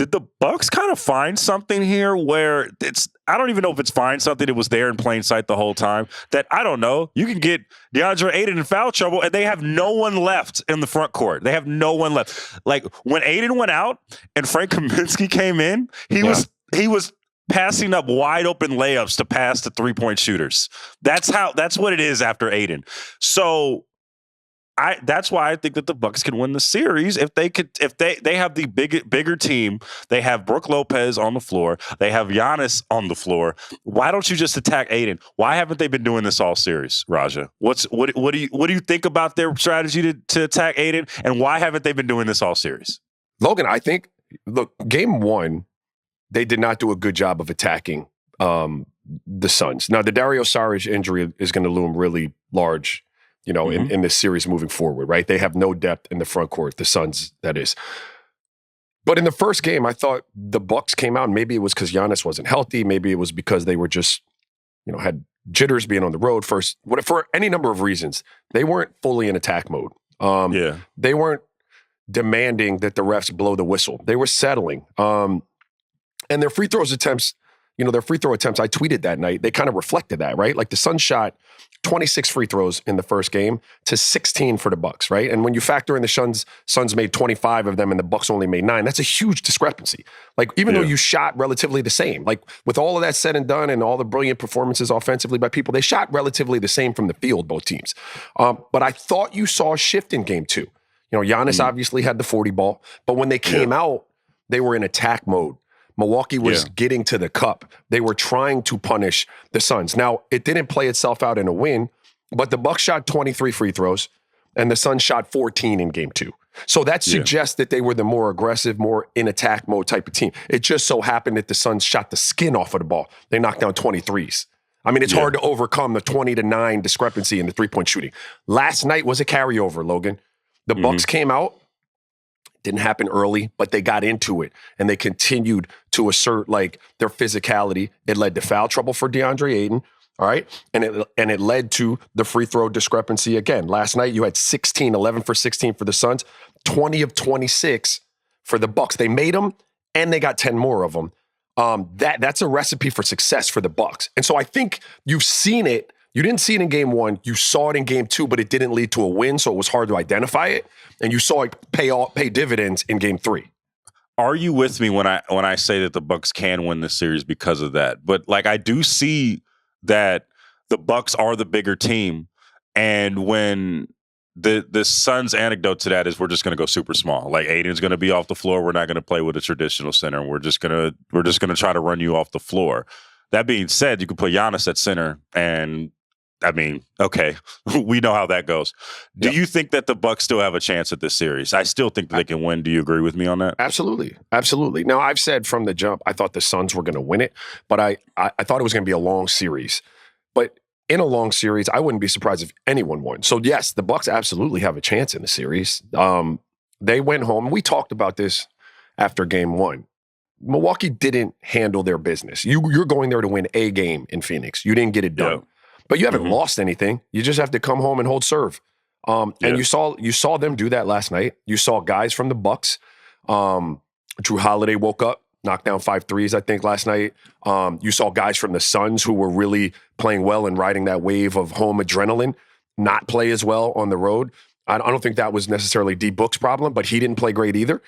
did the Bucks kind of find something here where I don't even know if it's find something that was there in plain sight the whole time, that I don't know, you can get Deandre Ayton in foul trouble and they have no one left in the front court. They have no one left. Like when Ayton went out and Frank Kaminsky came in, he was passing up wide open layups to pass to 3-point shooters. That's what it is after Ayton. So that's why I think that the Bucks can win the series if they have the bigger team. They have Brook Lopez on the floor. They have Giannis on the floor. Why don't you just attack Ayton? Why haven't they been doing this all series, Raja? What do you think about their strategy to attack Ayton, and why haven't they been doing this all series? Logan, I think game one, they did not do a good job of attacking the Suns. Now the Dario Saric injury is going to loom really large, in this series moving forward, right? They have no depth in the front court, the Suns, that is. But in the first game, I thought the Bucks came out, and maybe it was because Giannis wasn't healthy. Maybe it was because they were just, had jitters being on the road first. For any number of reasons, they weren't fully in attack mode. They weren't demanding that the refs blow the whistle. They were settling. And their free throw attempts, I tweeted that night, they kind of reflected that, right? Like the Suns shot 26 free throws in the first game to 16 for the Bucks, right? And when you factor in the Suns made 25 of them and the Bucks only made 9, that's a huge discrepancy. Like even though you shot relatively the same, like with all of that said and done and all the brilliant performances offensively by people, they shot relatively the same from the field, both teams. But I thought you saw a shift in game two. Giannis obviously had the 40 ball, but when they came out, they were in attack mode. Milwaukee was getting to the cup. They were trying to punish the Suns. Now, it didn't play itself out in a win, but the Bucks shot 23 free throws, and the Suns shot 14 in game two. So that suggests that they were the more aggressive, more in attack mode type of team. It just so happened that the Suns shot the skin off of the ball. They knocked down 23s. I mean, it's hard to overcome the 20-9 discrepancy in the three-point shooting. Last night was a carryover, Logan. The Bucks came out. Didn't happen early, but they got into it and they continued to assert like their physicality. It led to foul trouble for Deandre Ayton, all right? And it led to the free throw discrepancy again. Last night you had 11 for 16 for the Suns, 20 of 26 for the Bucks. They made them and they got 10 more of them. That's a recipe for success for the Bucks. And so I think you've seen it. You didn't see it in game one. You saw it in game two, but it didn't lead to a win, so it was hard to identify it. And you saw it pay dividends in game three. Are you with me when I say that the Bucks can win this series because of that? But like I do see that the Bucks are the bigger team, and when the Suns' anecdote to that is we're just going to go super small. Like Aiden's going to be off the floor. We're not going to play with a traditional center. We're just going to try to run you off the floor. That being said, you can put Giannis at center and. I mean, okay, we know how that goes. Do you think that the Bucks still have a chance at this series? I still think that they can win. Do you agree with me on that? Absolutely. Absolutely. Now, I've said from the jump, I thought the Suns were going to win it, but I thought it was going to be a long series. But in a long series, I wouldn't be surprised if anyone won. So, yes, the Bucks absolutely have a chance in the series. They went home. We talked about this after game one. Milwaukee didn't handle their business. You're going there to win a game in Phoenix. You didn't get it done. Yeah. But you haven't lost anything. You just have to come home and hold serve. And you saw them do that last night. You saw guys from the Bucks. Drew Holiday woke up, knocked down 5 threes, I think, last night. You saw guys from the Suns who were really playing well and riding that wave of home adrenaline not play as well on the road. I don't think that was necessarily D Book's problem, but he didn't play great either.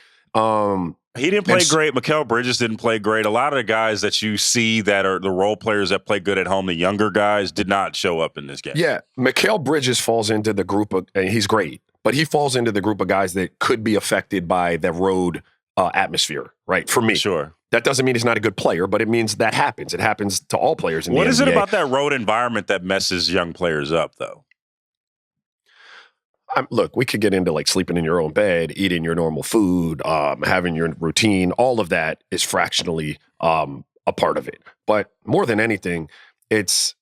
He didn't play great. Mikal Bridges didn't play great. A lot of the guys that you see that are the role players that play good at home, the younger guys, did not show up in this game. Yeah, Mikal Bridges falls into the group of, and he's great, but he falls into the group of guys that could be affected by the road atmosphere, right? For me. Sure. That doesn't mean he's not a good player, but it means that happens. It happens to all players in the NBA. What is it about that road environment that messes young players up, though? Look, we could get into like sleeping in your own bed, eating your normal food, having your routine. All of that is fractionally a part of it. But more than anything, it's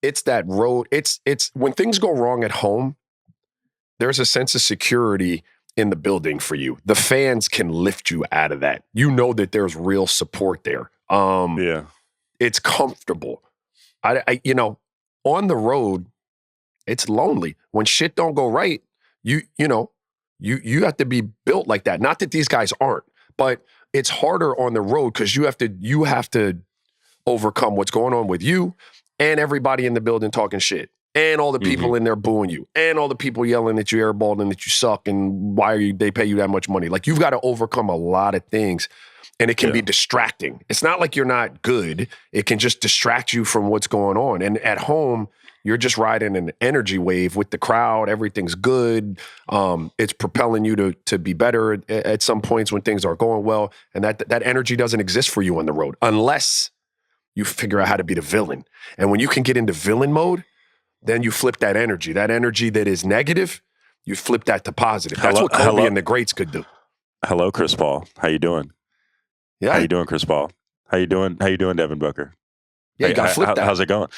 that road. It's when things go wrong at home, there's a sense of security in the building for you. The fans can lift you out of that. You know that there's real support there. It's comfortable. On the road, it's lonely. When shit don't go right, you You have to be built like that. Not that these guys aren't, but it's harder on the road because you have to overcome what's going on with you and everybody in the building talking shit. And all the people in there booing you. And all the people yelling that you airballed and that you suck and they pay you that much money. Like, you've got to overcome a lot of things. And it can be distracting. It's not like you're not good. It can just distract you from what's going on. And at home, you're just riding an energy wave with the crowd. Everything's good. It's propelling you to be better at some points when things are going well. And that energy doesn't exist for you on the road unless you figure out how to be the villain. And when you can get into villain mode, then you flip that energy. That energy that is negative, you flip that to positive. That's what Kobe and the greats could do. Hello, Chris Paul. How you doing? Yeah. How you doing, Chris Paul? How you doing, Devin Booker? Yeah, you got to flip that. How's it going?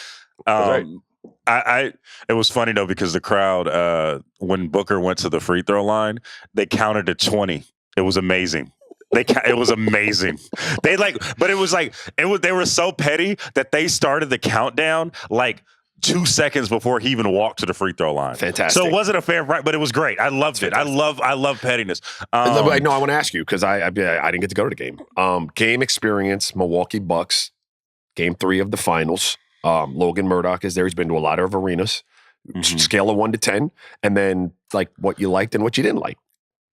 It was funny though, because the crowd, when Booker went to the free throw line, they counted to 20. It was amazing. It was amazing. They were so petty that they started the countdown like 2 seconds before he even walked to the free throw line. Fantastic. So it wasn't a fair fight, but it was great. I loved it. I love pettiness. No, I want to ask you because I didn't get to go to the game. Game experience, Milwaukee Bucks, game 3 of the finals. Logan Murdock is there. He's been to a lot of arenas. Scale of 1 to 10, and then like what you liked and what you didn't like.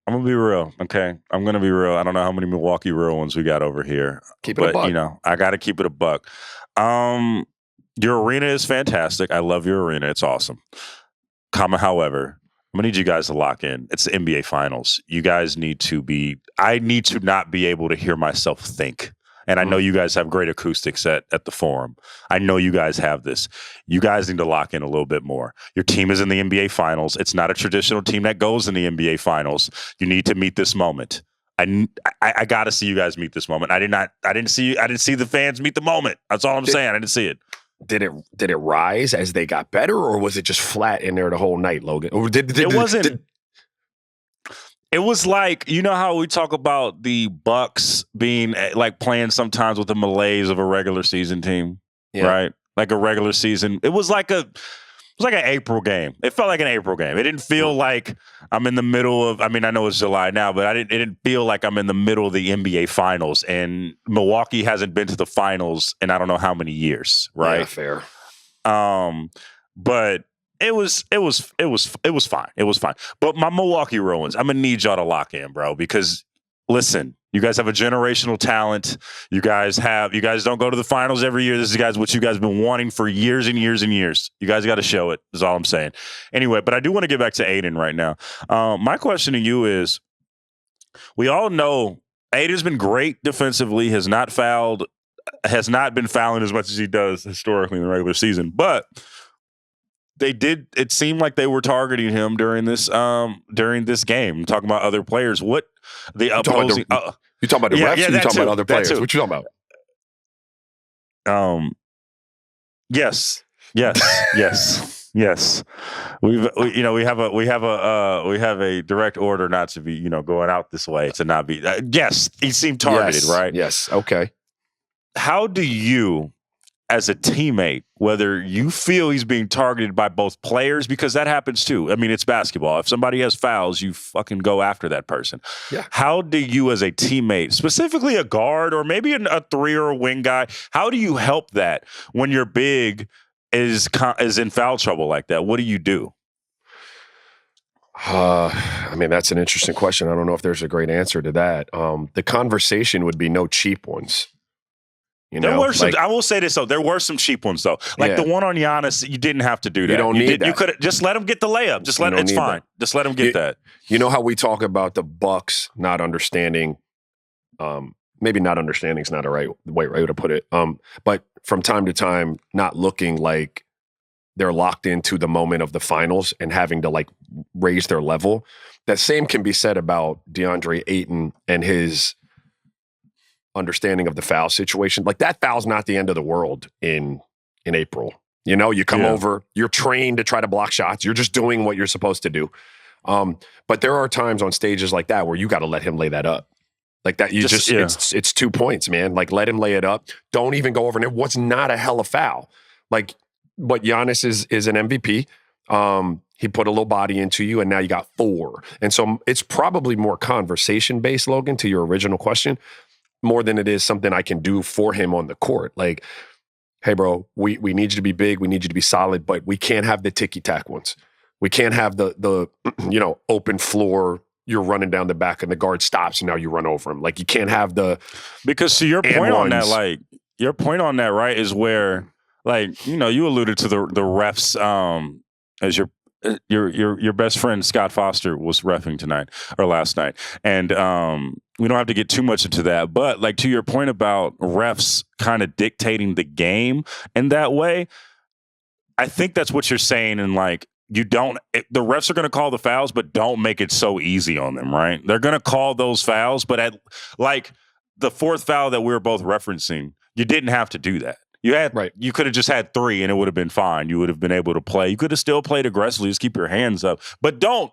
I'm gonna be real, okay? I'm gonna be real. I don't know how many Milwaukee real ones we got over here. Keep it a buck. You know, I got to keep it a buck. Your arena is fantastic. I love your arena. It's awesome. However, I'm gonna need you guys to lock in. It's the NBA Finals. You guys need to be. I need to not be able to hear myself think. And I know you guys have great acoustics at the Forum. I know you guys have this. You guys need to lock in a little bit more. Your team is in the NBA Finals. It's not a traditional team that goes in the NBA Finals. You need to meet this moment. I got to see you guys meet this moment. I didn't see the fans meet the moment. That's all I'm saying. I didn't see it. Did it rise as they got better, or was it just flat in there the whole night, Logan? Or it was like, you know how we talk about the Bucks being like playing sometimes with the malaise of a regular season team, right? Like a regular season. It was like an April game. It felt like an April game. It didn't feel like I'm in the middle of, I mean, I know it's July now, but it didn't feel like I'm in the middle of the NBA Finals. And Milwaukee hasn't been to the finals in I don't know how many years, right? Yeah, fair. But it was fine. It was fine. But my Milwaukee Bruins, I'm gonna need y'all to lock in, bro, because listen, you guys have a generational talent. You guys don't go to the finals every year. This is what you guys have been wanting for years and years and years. You guys got to show it, is all I'm saying. Anyway, but I do want to get back to Ayton right now. My question to you is, we all know Ayton's been great defensively, has not been fouling as much as he does historically in the regular season, but it seemed like they were targeting him during this game. I'm talking about other players. What the opposing? You talking about the refs? Or you talking about other players? What you talking about? Yes. We have a direct order not to be going out this way, to not be. Yes, he seemed targeted, right? Yes. Okay. How do you, as a teammate, whether you feel he's being targeted by both players, because that happens too. I mean, it's basketball. If somebody has fouls, you fucking go after that person. Yeah. How do you, as a teammate, specifically a guard or maybe a 3 or a wing guy, how do you help that when your big is in foul trouble like that? What do you do? I mean, that's an interesting question. I don't know if there's a great answer to that. The conversation would be no cheap ones. There were some. I will say this though. There were some cheap ones though. Like the one on Giannis, you didn't have to do that. You don't need that. You could just let him get the layup. It's fine. Just let him get that. You know how we talk about the Bucks not understanding. Maybe not understanding is not a right way to put it. But from time to time, not looking like they're locked into the moment of the finals and having to like raise their level. That same can be said about Deandre Ayton and his understanding of the foul situation. Like, that foul's not the end of the world in April. You come over, you're trained to try to block shots. You're just doing what you're supposed to do. But there are times on stages like that where you got to let him lay that up. Like that, it's 2 points, man. Like, let him lay it up. Don't even go over. And it was not a hella foul. Like, but Giannis is an MVP. He put a little body into you, and now you got 4. And so it's probably more conversation-based, Logan, to your original question, more than it is something I can do for him on the court. Like, hey, bro, we need you to be big. We need you to be solid, but we can't have the ticky-tack ones. We can't have the open floor, you're running down the back and the guard stops and now you run over him. Like, you can't have the... Because to your point on that, like, your point on that, right, is where, like, you alluded to the refs as your best friend Scott Foster was reffing tonight or last night, and we don't have to get too much into that. But like, to your point about refs kind of dictating the game in that way, I think that's what you're saying. And like, the refs are going to call the fouls, but don't make it so easy on them, right? They're going to call those fouls, but at like the 4th foul that we were both referencing, you didn't have to do that. You could have just had 3 and it would have been fine. You would have been able to play. You could have still played aggressively. Just keep your hands up. But don't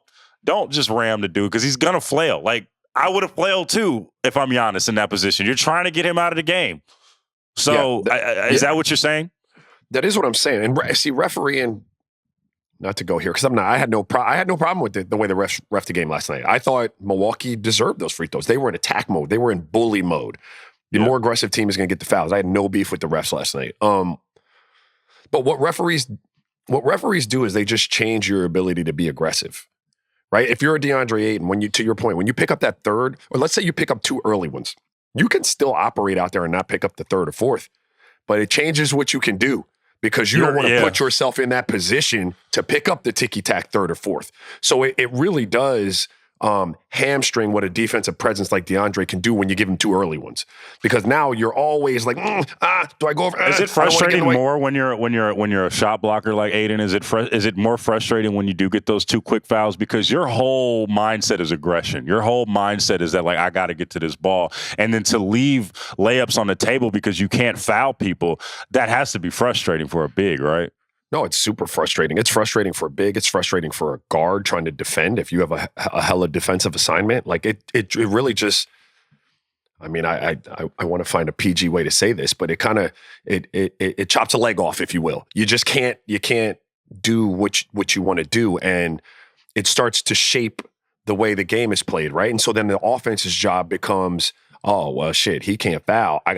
just ram the dude because he's going to flail. Like, I would have flailed too if I'm Giannis in that position. You're trying to get him out of the game. So is that what you're saying? That is what I'm saying. And see, refereeing, not to go here, because I had no problem with the way the refs ref the game last night. I thought Milwaukee deserved those free throws. They were in attack mode. They were in bully mode. The more aggressive team is going to get the fouls. I had no beef with the refs last night. But what referees do is they just change your ability to be aggressive, right? If you're a Deandre Ayton, to your point, when you pick up that 3rd, or let's say you pick up 2 early ones, you can still operate out there and not pick up the 3rd or 4th, but it changes what you can do because you don't want to put yourself in that position to pick up the ticky-tack 3rd or 4th. So it really does hamstring what a defensive presence like DeAndre can do when you give him 2 early ones, because now you're always like, do I go over? Is it frustrating more when you're a shot blocker like Ayton? Is it more frustrating when you do get those 2 quick fouls because your whole mindset is aggression? Your whole mindset is that, like, I got to get to this ball, and then to leave layups on the table because you can't foul people, that has to be frustrating for a big, right? No, it's super frustrating. It's frustrating for a big. It's frustrating for a guard trying to defend if you have a hella defensive assignment. Like, it really just, I mean, I want to find a PG way to say this, but it kind of, it chops a leg off, if you will. You just can't do what you want to do, and it starts to shape the way the game is played, right? And so then the offense's job becomes, oh, well, shit, he can't foul. I'm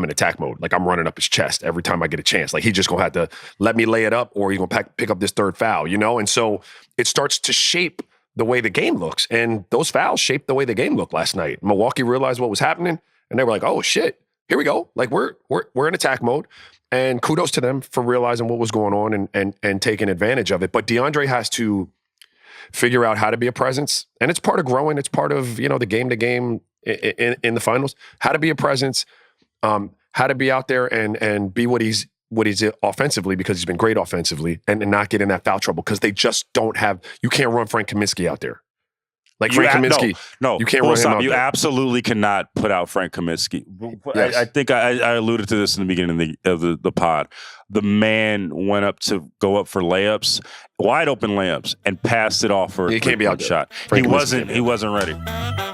in attack mode. Like, I'm running up his chest every time I get a chance. Like, he just going to have to let me lay it up, or he's going to pick up this 3rd foul, And so it starts to shape the way the game looks. And those fouls shaped the way the game looked last night. Milwaukee realized what was happening, and they were like, oh, shit, here we go. Like, we're in attack mode. And kudos to them for realizing what was going on and taking advantage of it. But DeAndre has to figure out how to be a presence. And it's part of growing. It's part of, the game-to-game in the finals, how to be a presence, how to be out there and be what he's offensively, because he's been great offensively, and not get in that foul trouble, because they just don't have, you can't run Frank Kaminsky out there. Like, Frank Kaminsky, no, you can't run him out You there. Absolutely cannot put out Frank Kaminsky. Yes. I think I alluded to this in the beginning of the pod. The man went up to go up for layups, wide open layups, and passed it off for He can't be out shot. Frank He wasn't ready.